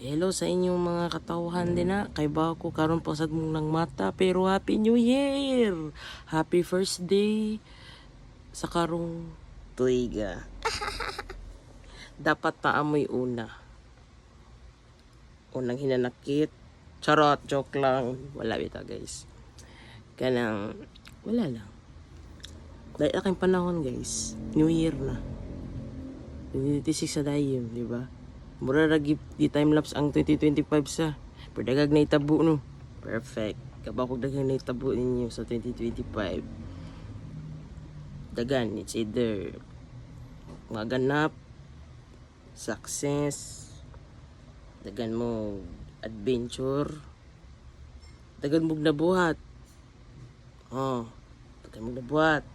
Hello sa inyong mga katawhan din na. Kay ba ako karon pasad mong ng mata. Pero Happy New Year! Happy first day sa karong tuiga. Dapat taamoy una. Unang hinanakit. Charot, joke lang. Wala bita guys. Kanang, wala lang. Dahil aking panahon guys. New Year na. 2026 sa dayon, di ba? Mura lagi di time lapse ang 2025 sa. Pero dagag na itabo no. Perfect. Kabakog dagag na itabo ninyo sa 2025. Dagan, it's either mga ganap, success, dagan mo adventure, dagan mo nabuhat. Dagan mo nabuhat.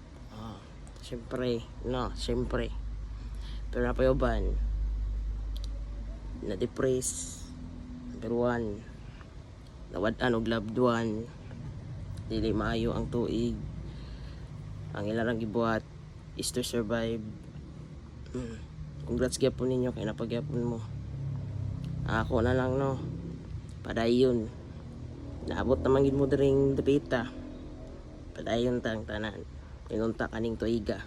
Siyempre, no, siyempre. Pero napayoban, na-depress, number 1, nawad-an og loved one, dili maayo ang tuig, ang ilarang gibuhat is to survive. Congrats gyapon ninyo kay napagyapon mo. Ako na lang no, padayon, naabot naman gid mo diring dapita, padayon tang tanan, inunta kaning tuiga,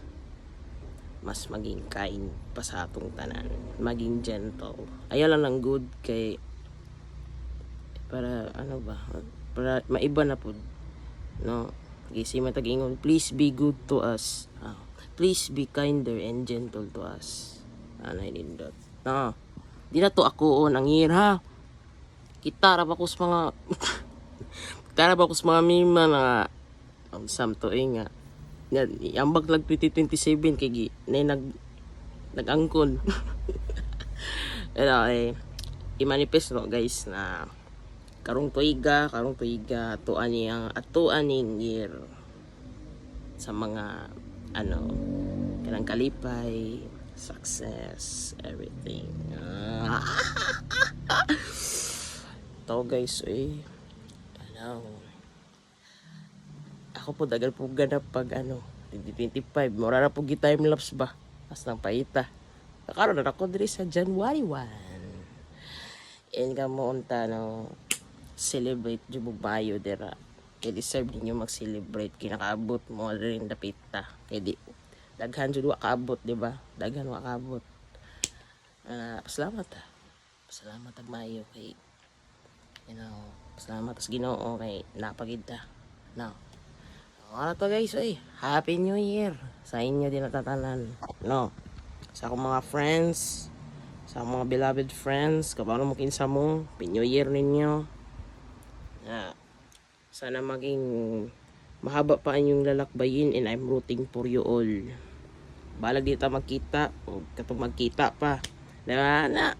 mas maging kind pa sa atong tanan, maging gentle. Ayaw lang ng good kay para ano ba, para maiba na pud no. Gisi matag-ingon, please be good to us. Please be kinder and gentle to us. Anay nindot. No. Di na to ako on ang year ha. Kita ra ba ko sa mga kita ra ba ko sa mga mima na ang samto nga. Ambag lag 2027 kay nag-angkon. Pero i-manifest no guys na karong tuiga atuan ning year sa mga kanang kalipay, success, everything. To guys ako po dagal po ganap pag 2025 mura na po time lapse ba as nang paita karon na ako diri sa January 1 and kamo unta no celebrate jud bayo dira kay deserve ninyo mag-celebrate kinakaabot mo rin dapita kay di daghan jud wa kaabot di ba daghan wa kaabot. Salamat ag maayo kay salamat sa Ginoo kay napagid ta no. Ano to guys, Happy New Year sa inyo din natatanan, no? Sa akong mga friends, sa mga beloved friends, kabalo mo kinsa mo, Happy New Year ninyo. Sana maging mahaba pa ang inyong lalakbayin and I'm rooting for you all. Balag dito magkita, o katong magkita pa. Diba na?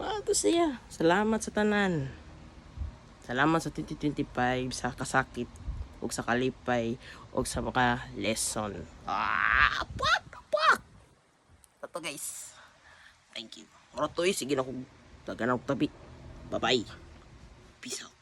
Ito siya. Salamat sa tanan. Salamat sa 2025, sa kasakit, o sa kalipay, o sa mga lesson. Ito guys. Thank you. Moro to sige na kong taganang tabi. Bye bye. Peace out.